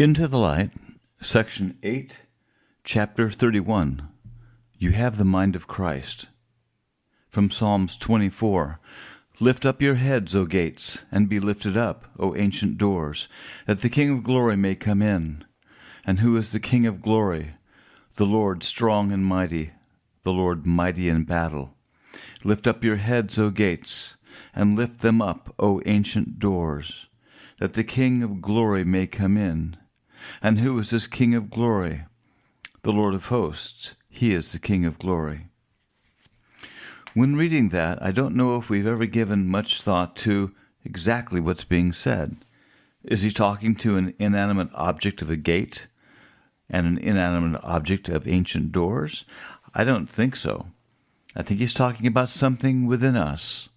Into the Light, Section 8, Chapter 31. You have the mind of Christ. From Psalms 24. Lift up your heads, O gates, and be lifted up, O ancient doors, that the King of glory may come in. And who is the King of glory? The Lord strong and mighty, the Lord mighty in battle. Lift up your heads, O gates, and lift them up, O ancient doors, that the King of glory may come in. And who is this King of glory? The Lord of hosts. He is the King of glory. When reading that, I don't know if we've ever given much thought to exactly what's being said. Is he talking to an inanimate object of a gate and an inanimate object of ancient doors? I don't think so. I think he's talking about something within us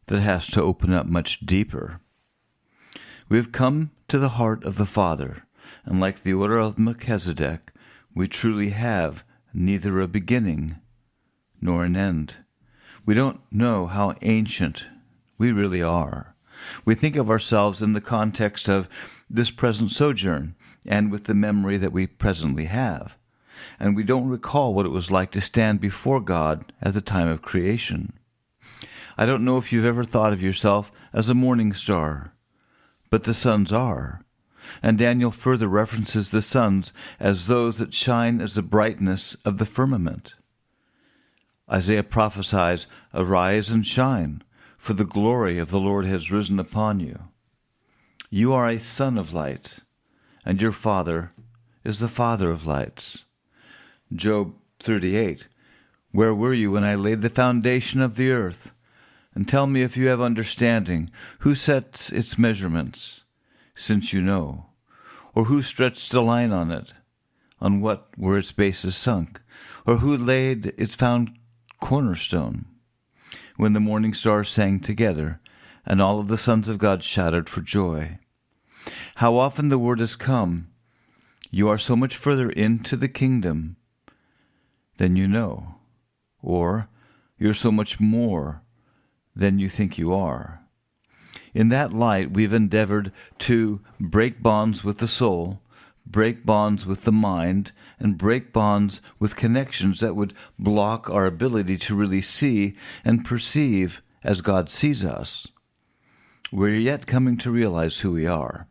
that has to open up much deeper. We have come to the heart of the Father, and like the order of Melchizedek, we truly have neither a beginning nor an end. We don't know how ancient we really are. We think of ourselves in the context of this present sojourn and with the memory that we presently have. And we don't recall what it was like to stand before God at the time of creation. I don't know if you've ever thought of yourself as a morning star, but the suns are. And Daniel further references the suns as those that shine as the brightness of the firmament. Isaiah prophesies, "Arise and shine, for the glory of the Lord has risen upon you. You are a son of light, and your Father is the Father of lights." Job 38, "Where were you when I laid the foundation of the earth? And tell me if you have understanding, who sets its measurements, since you know? Or who stretched a line on it? On what were its bases sunk? Or who laid its found cornerstone? When the morning stars sang together, and all of the sons of God shouted for joy." How often the word has come, "You are so much further into the kingdom than you know," or "You're so much more than you think you are." In that light, we've endeavored to break bonds with the soul, break bonds with the mind, and break bonds with connections that would block our ability to really see and perceive as God sees us. We're yet coming to realize who we are.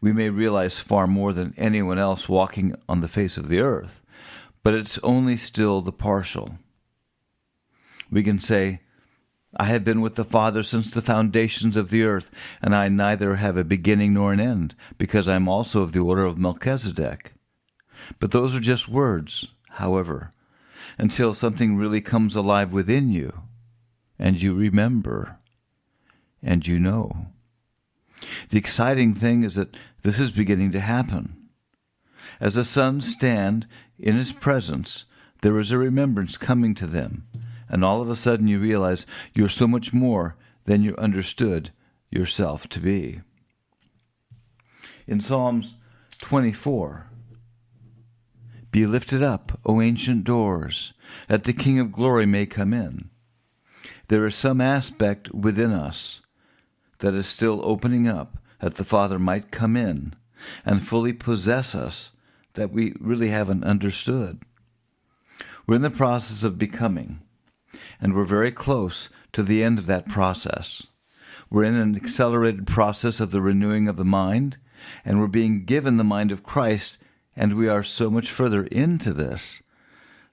We may realize far more than anyone else walking on the face of the earth, but it's only still the partial. We can say, "I have been with the Father since the foundations of the earth, and I neither have a beginning nor an end, because I am also of the order of Melchizedek." But those are just words, however, until something really comes alive within you, and you remember, and you know. The exciting thing is that this is beginning to happen. As the sons stand in His presence, there is a remembrance coming to them. And all of a sudden you realize you're so much more than you understood yourself to be. In Psalms 24, "Be lifted up, O ancient doors, that the King of glory may come in." There is some aspect within us that is still opening up, that the Father might come in and fully possess us, that we really haven't understood. We're in the process of becoming. And we're very close to the end of that process. We're in an accelerated process of the renewing of the mind, and we're being given the mind of Christ, and we are so much further into this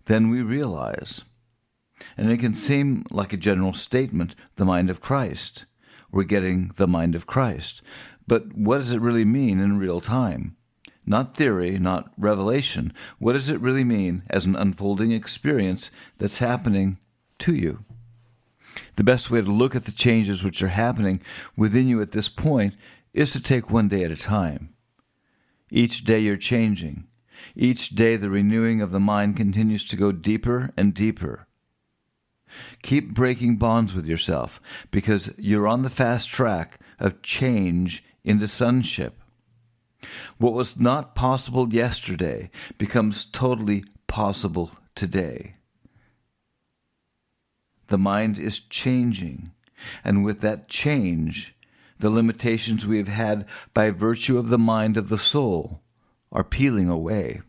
than we realize. And it can seem like a general statement, the mind of Christ. We're getting the mind of Christ. But what does it really mean in real time? Not theory, not revelation. What does it really mean as an unfolding experience that's happening to you? The best way to look at the changes which are happening within you at this point is to take one day at a time. Each day you're changing. Each day the renewing of the mind continues to go deeper and deeper. Keep breaking bonds with yourself, because you're on the fast track of change into sonship. What was not possible yesterday becomes totally possible today. The mind is changing, and with that change, The limitations we have had by virtue of the mind of the soul are peeling away.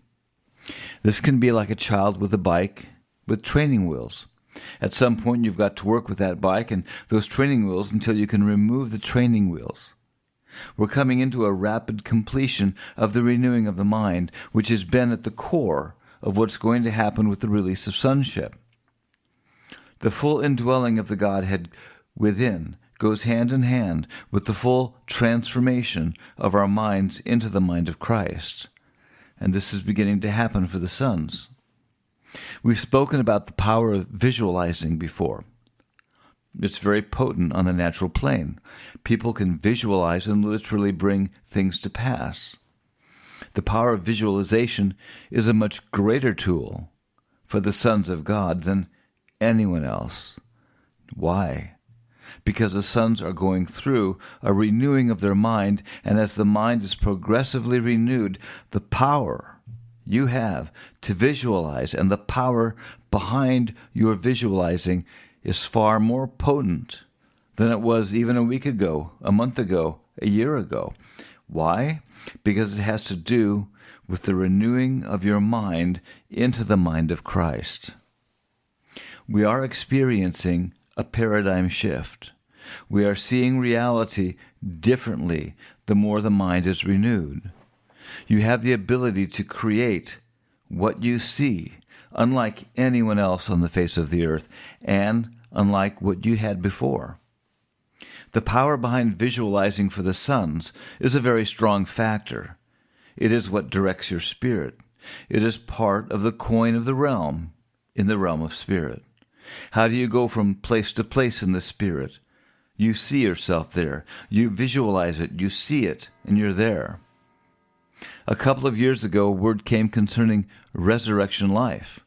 This can be like a child with a bike with training wheels. At some point, you've got to work with that bike and those training wheels until you can remove the training wheels. We're coming into a rapid completion of the renewing of the mind, which has been at the core of what's going to happen with the release of sonship. The full indwelling of the Godhead within goes hand in hand with the full transformation of our minds into the mind of Christ. And this is beginning to happen for the sons. We've spoken about the power of visualizing before. It's very potent on the natural plane. People can visualize and literally bring things to pass. The power of visualization is a much greater tool for the sons of God than anyone else. Why? Because the sons are going through a renewing of their mind, and as the mind is progressively renewed, the power you have to visualize and the power behind your visualizing is far more potent than it was even a week ago, a month ago, a year ago. Why? Because it has to do with the renewing of your mind into the mind of Christ. We are experiencing a paradigm shift. We are seeing reality differently the more the mind is renewed. You have the ability to create what you see, unlike anyone else on the face of the earth, and unlike what you had before. The power behind visualizing for the sons is a very strong factor. It is what directs your spirit. It is part of the coin of the realm, in the realm of spirit. How do you go from place to place in the spirit? You see yourself there. You visualize it. You see it, and you're there. A couple of years ago, a word came concerning resurrection life.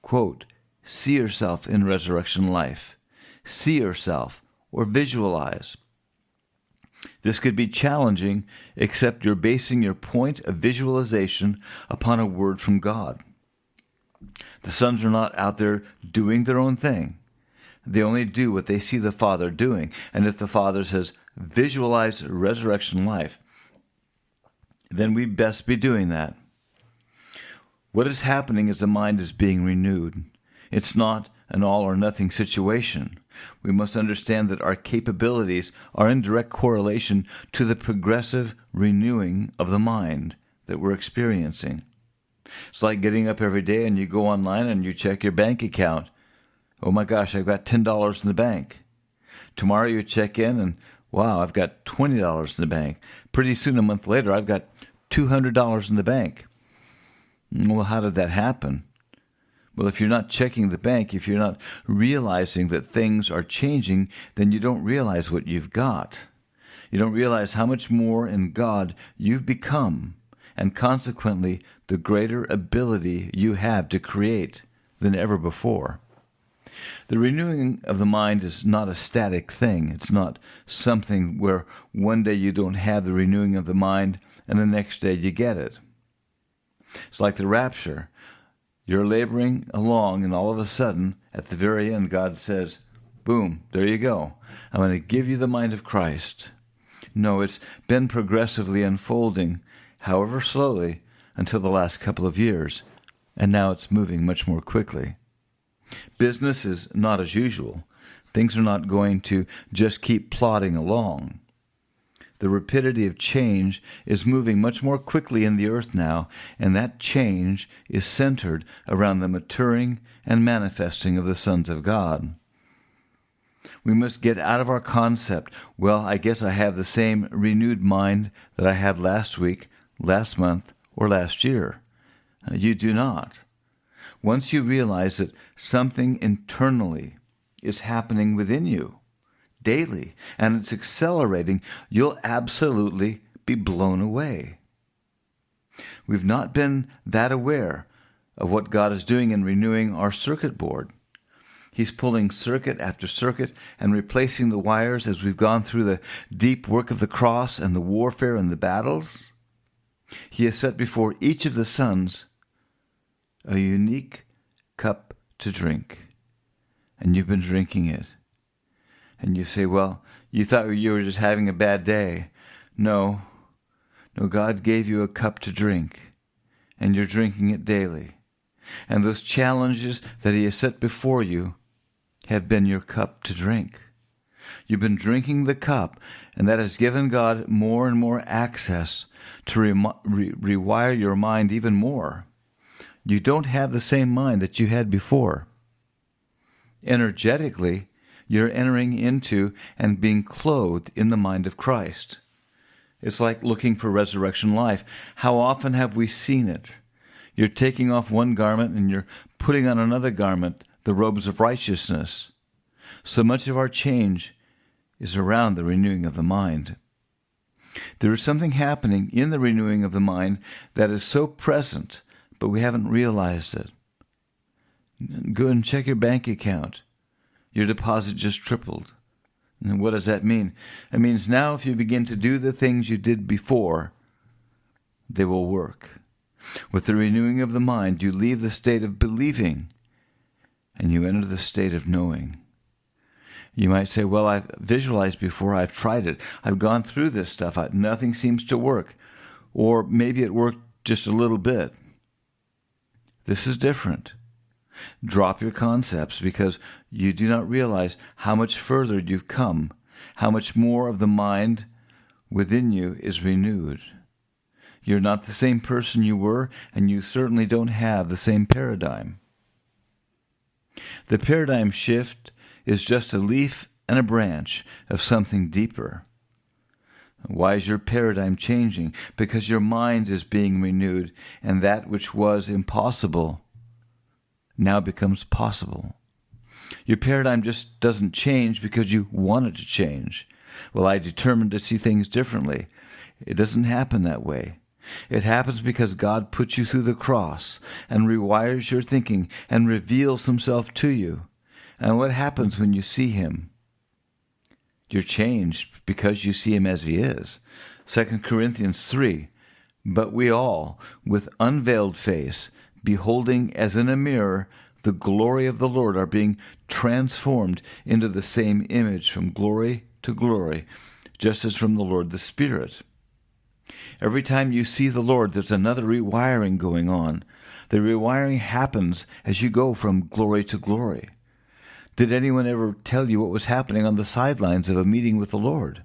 Quote, see yourself in resurrection life. See yourself or visualize. This could be challenging, except you're basing your point of visualization upon a word from God. The sons are not out there doing their own thing. They only do what they see the Father doing. And if the Father says, visualize resurrection life, then we'd best be doing that. What is happening is the mind is being renewed. It's not an all-or-nothing situation. We must understand that our capabilities are in direct correlation to the progressive renewing of the mind that we're experiencing. It's like getting up every day and you go online and you check your bank account. Oh my gosh, I've got $10 in the bank. Tomorrow you check in and, wow, I've got $20 in the bank. Pretty soon, a month later, I've got $200 in the bank. Well, how did that happen? Well, if you're not checking the bank, if you're not realizing that things are changing, then you don't realize what you've got. You don't realize how much more in God you've become, and consequently, the greater ability you have to create than ever before. The renewing of the mind is not a static thing. It's not something where one day you don't have the renewing of the mind and the next day you get it. It's like the rapture. You're laboring along and all of a sudden, at the very end, God says, boom, there you go. I'm going to give you the mind of Christ. No, it's been progressively unfolding, however slowly, until the last couple of years, and now it's moving much more quickly. Business is not as usual. Things are not going to just keep plodding along. The rapidity of change is moving much more quickly in the earth now, and that change is centered around the maturing and manifesting of the sons of God. We must get out of our concept, well, I guess I have the same renewed mind that I had last week, last month, or last year. You do not. Once you realize that something internally is happening within you daily, and it's accelerating, you'll absolutely be blown away. We've not been that aware of what God is doing in renewing our circuit board. He's pulling circuit after circuit and replacing the wires as we've gone through the deep work of the cross and the warfare and the battles. He has set before each of the sons a unique cup to drink, and you've been drinking it. And you say, well, You thought you were just having a bad day. No, God gave you a cup to drink, and you're drinking it daily. And those challenges that He has set before you have been your cup to drink. You've been drinking the cup, and that has given God more and more access to rewire your mind even more. You don't have the same mind that you had before. Energetically, you're entering into and being clothed in the mind of Christ. It's like looking for resurrection life. How often have we seen it? You're taking off one garment and you're putting on another garment, the robes of righteousness. So much of our change is around the renewing of the mind. There is something happening in the renewing of the mind that is so present, but we haven't realized it. Go and check your bank account. Your deposit just tripled. And what does that mean? It means now if you begin to do the things you did before, they will work. With the renewing of the mind, you leave the state of believing and you enter the state of knowing. You might say, well, I've visualized before, I've tried it, I've gone through this stuff, nothing seems to work. Or maybe it worked just a little bit. This is different. Drop your concepts because you do not realize how much further you've come, how much more of the mind within you is renewed. You're not the same person you were, and you certainly don't have the same paradigm. The paradigm shift is just a leaf and a branch of something deeper. Why is your paradigm changing? Because your mind is being renewed, and that which was impossible now becomes possible. Your paradigm just doesn't change because you want it to change. Well, I determined to see things differently. It doesn't happen that way. It happens because God puts you through the cross and rewires your thinking and reveals Himself to you. And what happens when you see Him? You're changed because you see Him as He is. 2 Corinthians 3, but we all, with unveiled face, beholding as in a mirror the glory of the Lord, are being transformed into the same image from glory to glory, just as from the Lord the Spirit. Every time you see the Lord, there's another rewiring going on. The rewiring happens as you go from glory to glory. Did anyone ever tell you what was happening on the sidelines of a meeting with the Lord?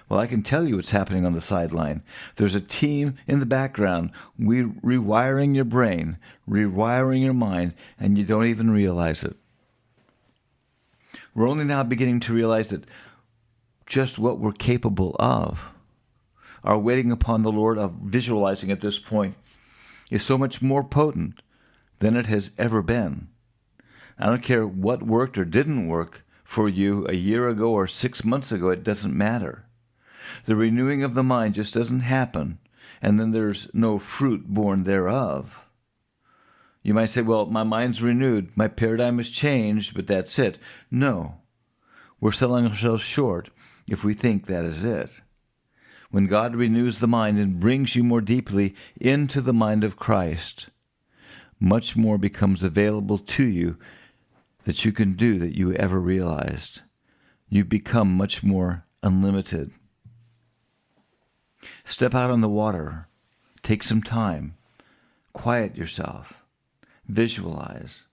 Well, I can tell you what's happening on the sideline. There's a team in the background rewiring your brain, rewiring your mind, and you don't even realize it. We're only now beginning to realize that just what we're capable of. Our waiting upon the Lord, of visualizing at this point, is so much more potent than it has ever been. I don't care what worked or didn't work for you a year ago or 6 months ago, it doesn't matter. The renewing of the mind just doesn't happen, and then there's no fruit born thereof. You might say, well, my mind's renewed, my paradigm has changed, but that's it. No, we're selling ourselves short if we think that is it. When God renews the mind and brings you more deeply into the mind of Christ, much more becomes available to you that you can do that you ever realized. You become much more unlimited. Step out on the water. Take some time. Quiet yourself. Visualize.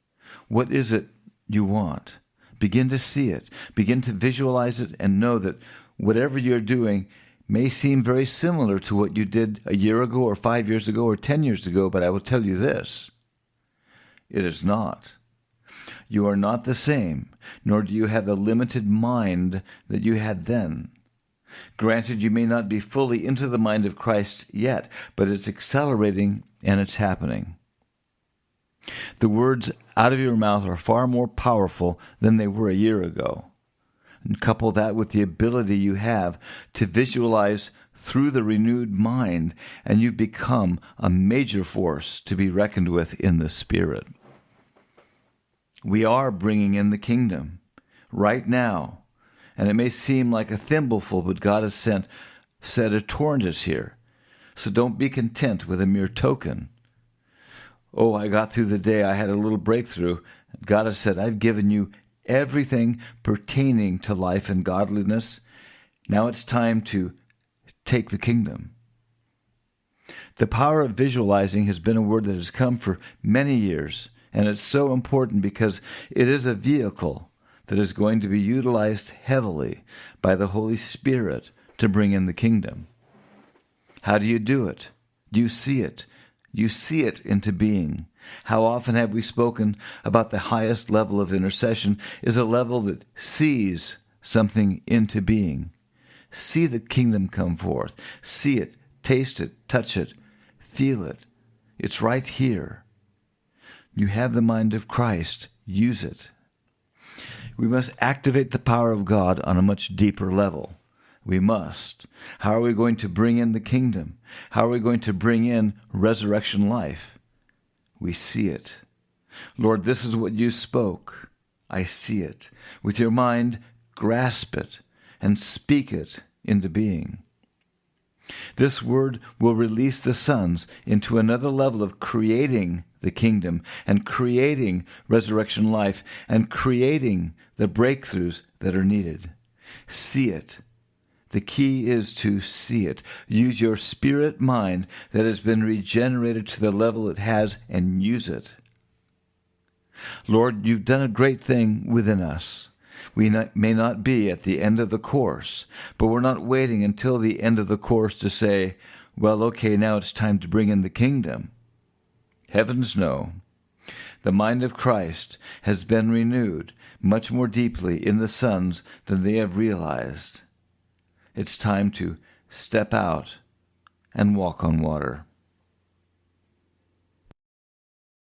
What is it you want? Begin to see it. Begin to visualize it and know that whatever you're doing may seem very similar to what you did a year ago or 5 years ago or 10 years ago, but I will tell you this. It is not. You are not the same, nor do you have the limited mind that you had then. Granted, you may not be fully into the mind of Christ yet, but it's accelerating and it's happening. The words out of your mouth are far more powerful than they were a year ago. And couple that with the ability you have to visualize through the renewed mind, and you become a major force to be reckoned with in the Spirit. We are bringing in the kingdom right now. And it may seem like a thimbleful, but God has said a torrent is here. So don't be content with a mere token. Oh, I got through the day, I had a little breakthrough. God has said, I've given you everything pertaining to life and godliness, Now it's time to take the kingdom. The power of visualizing has been a word that has come for many years, and it's so important because it is a vehicle that is going to be utilized heavily by the Holy Spirit to bring in the kingdom. How do you do it? You see it. You see it into being. How often have we spoken about the highest level of intercession is a level that sees something into being. See the kingdom come forth. See it, taste it, touch it, feel it. It's right here. You have the mind of Christ. Use it. We must activate the power of God on a much deeper level. We must. How are we going to bring in the kingdom? How are we going to bring in resurrection life? We see it. Lord, this is what you spoke. I see it. With your mind, grasp it and speak it into being. This word will release the sons into another level of creating the kingdom and creating resurrection life and creating the breakthroughs that are needed. See it. The key is to see it. Use your spirit mind that has been regenerated to the level it has and use it. Lord, you've done a great thing within us. We may not be at the end of the course, but we're not waiting until the end of the course to say, well, okay, now it's time to bring in the kingdom. Heavens no. The mind of Christ has been renewed much more deeply in the sons than they have realized. It's time to step out and walk on water.